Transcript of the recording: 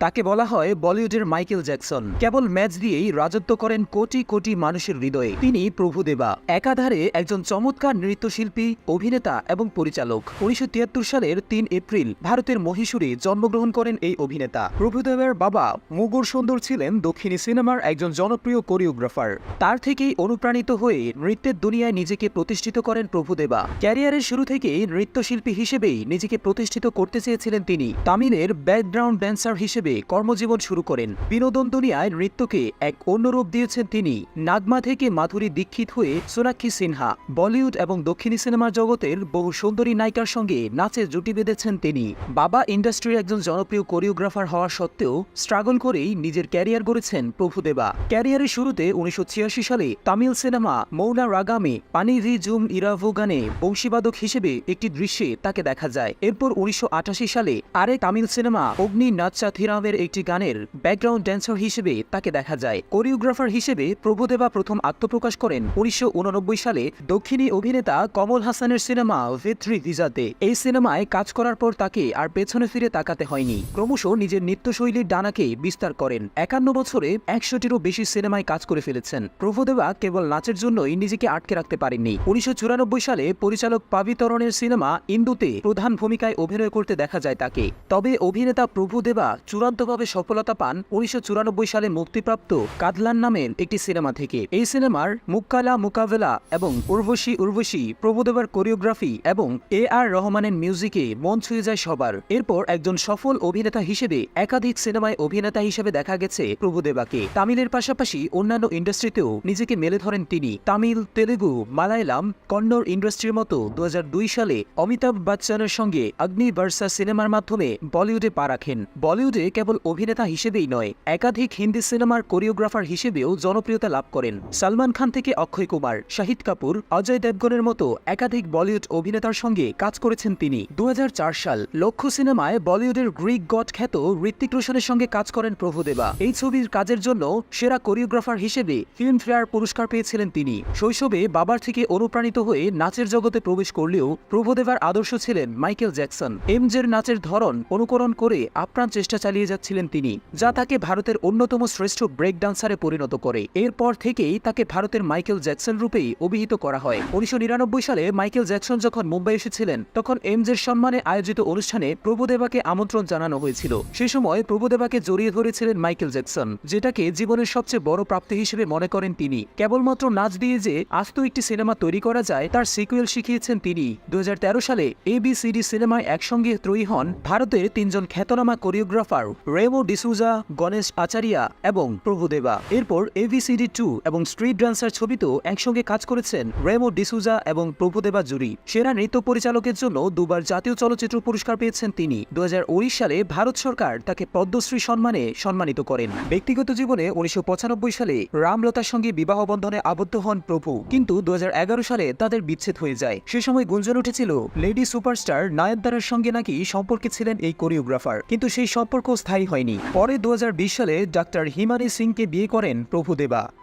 তাকে বলা হয় বলিউডের মাইকেল জ্যাকসন। কেবল ম্যাচ দিয়েই রাজত্ব করেন কোটি কোটি মানুষের হৃদয়ে। তিনি প্রভুদেবা, একাধারে একজন চমৎকার নৃত্যশিল্পী, অভিনেতা এবং পরিচালক। 1973 সালের 3 এপ্রিল ভারতের মহীশূরে জন্মগ্রহণ করেন এই অভিনেতা। প্রভুদেবার বাবা মুগুর সুন্দর ছিলেন দক্ষিণী সিনেমার একজন জনপ্রিয় কোরিওগ্রাফার। তার থেকেই অনুপ্রাণিত হয়ে নৃত্যের দুনিয়ায় নিজেকে প্রতিষ্ঠিত করেন প্রভুদেবা। ক্যারিয়ারের শুরু থেকেই নৃত্যশিল্পী হিসেবেই নিজেকে প্রতিষ্ঠিত করতে চেয়েছিলেন তিনি। তামিলের ব্যাকগ্রাউন্ড ড্যান্সার হিসেবে কর্মজীবন শুরু করেন। বিনোদন দুনিয়ায় নৃত্যকে এক অন্য রূপ দিয়েছেন তিনি। নাগমা থেকে মাধুরী দীক্ষিত হয়ে সোনাক্ষী সিনহা, বলিউড এবং দক্ষিণী সিনেমার জগতের বহু সুন্দরী নায়িকার সঙ্গে নাচে জুটি বেঁধেছেন তিনি। বাবা ইন্ডাস্ট্রির একজন জনপ্রিয় কোরিওগ্রাফার হওয়া সত্ত্বেও স্ট্রাগল করেই নিজের ক্যারিয়ার গড়েছেন প্রভুদেবা। ক্যারিয়ারের শুরুতে 1986 সালে তামিল সিনেমা মৌনা রাগামে পানিভি জুম ইরাভো গানে বংশীবাদক হিসেবে একটি দৃশ্যে তাকে দেখা যায়। এরপর 1988 সালে আরেক তামিল সিনেমা অগ্নি নাচ্চা থিরামের একটি গানের ব্যাকগ্রাউন্ড ড্যান্সার হিসেবে তাকে দেখা যায়। কোরিওগ্রাফার হিসেবে প্রভুদেবা প্রথম আত্মপ্রকাশ করেন 1989 সালে দক্ষিণী অভিনেতা কমল হাসানের সিনেমা ভিত্রি ভিজাতে। এই সিনেমায় কাজ করার পর তাকে আর পেছনে ফিরে তাকাতে হয়নি। ক্রমশ নিজের নৃত্যশৈলীর ডানাকে বিস্তার করেন। 51 বছরে 100টিরও বেশি সিনেমায় কাজ করে ফেলেছেন। প্রভুদেবা কেবল নাচের জন্যই নিজেকে আটকে রাখতে পারেননি। 1994 সালে পরিচালক পাবি তরণের সিনেমা ইন্দুতে প্রধান ভূমিকায় অভিনয় করতে দেখা যায় তাকে। তবে অভিনেতা প্রভুদেবা চূড়ান্তভাবে সফলতা পান 1994 সালে মুক্তিপ্রাপ্ত কাদলান নামের একটি সিনেমা থেকে। এই সিনেমার মুক্কালা মুকাবেলা এবং উর্বশী উর্বশী প্রভুদেবার কোরিওগ্রাফি এবং AR রহমানের মিউজিকে মন ছুঁয়ে যায় সবার। এরপর একজন সফল অভিনেতা হিসেবে একাধিক সিনেমায় অভিনেতা হিসেবে দেখা গেছে প্রভুদেবাকে। তামিলের পাশাপাশি অন্যান্য ইন্ডাস্ট্রিতেও নিজেকে মেলে ধরেন তিনি। তামিল, তেলেগু, মালায়ালাম, কন্নড় ইন্ডাস্ট্রির মতো 2002 সালে অমিতাভ বচ্চনের সঙ্গে অগ্নি বর্ষা সিনেমার মাধ্যমে বলিউডে পা রাখেন। বলিউডে কেবল অভিনেতা হিসেবেই নয়, একাধিক হিন্দি সিনেমার কোরিওগ্রাফার হিসেবেও জনপ্রিয়তা লাভ করেন। সালমান খান থেকে অক্ষয় কুমার, শাহিদ কাপুর, অজয় দেবগনের মতো একাধিক বলিউড অভিনেতার সঙ্গে কাজ করেছেন তিনি। 2004 সাল লক্ষ্য সিনেমায় বলিউডের গ্রিক গড খ্যাত ঋত্বিক রোশনের সঙ্গে কাজ করেন প্রভুদেবা। এই ছবির কাজের জন্য সেরা কোরিওগ্রাফার হিসেবে ফিল্মফেয়ার পুরস্কার পেয়েছিলেন তিনি। শৈশবে বাবার থেকে অনুপ্রাণিত হয়ে নাচের জগতে প্রবেশ করলেও প্রভুদেবার আদর্শ ছিলেন মাইকেল জ্যাকসন। এমজের নাচের ধরন অনুকরণ করে আপ্রাণ চেষ্টা চালিয়ে যাচ্ছিলেন তিনি, যা তাকে ভারতের অন্যতম শ্রেষ্ঠ ব্রেক ডান্সারে পরিণত করে। এরপর থেকেই তাকে ভারতের মাইকেল জ্যাকসন রূপেই অভিহিত করা হয়। 1999 সালে মাইকেল জ্যাকসন যখন মুম্বাই এসেছিলেন, তখন এমজের সম্মানে আয়োজিত অনুষ্ঠানে প্রভুদেবাকে আমন্ত্রণ জানানো হয়েছিল। সে সময় প্রভুদেবাকে জড়িয়ে ধরেছিলেন মাইকেল জ্যাকসন, যেটাকে জীবনের সবচেয়ে বড় প্রাপ্তি হিসেবে মনে করেন তিনি। কেবলমাত্র নাচ দিয়ে যে আস্ত একটি সিনেমা তৈরি করা যায়, তার সিকুয়েল শিখিয়েছেন তিনি। 2013 সালে ABCD সিনেমায় একসঙ্গে ত্রয়ী হন ভারতের 3 জন খ্যাতনামা কোরিওগ্রাফার রেমো ডিসুজা, গণেশ আচারিয়া এবং প্রভুদেবা। এরপর ABCD 2 এবং স্ট্রিট ডান্সার ছবিতেও একসঙ্গে কাজ করেছেন রেমো ডিসুজা এবং প্রভুদেবা জুরি। সেরা নৃত্য পরিচালকের জন্য দুবার জাতীয় চলচ্চিত্র পুরস্কার পেয়েছেন তিনি। 2019 সালে ভারত সরকার তাকে পদ্মশ্রী সম্মানে সম্মানিত করেন। ব্যক্তিগত জীবনে 1995 সালে রামলতার সঙ্গে বিবাহ বন্ধনে আবদ্ধ হন প্রভু, কিন্তু 2011 সালে তাদের বিচ্ছেদ হয়ে যায়। সে সময় গুঞ্জন উঠেছিল লেডি সুপারস্টার নয়নতারার সঙ্গে নাকি সম্পর্কে ছিলেন এই কোরিওগ্রাফার, কিন্তু সেই সম্পর্ক স্থায়ী হয়নি। পরে 2020 সালে ডাক্তার হিমানি সিংকে বিয়ে করেন প্রভুদেবা।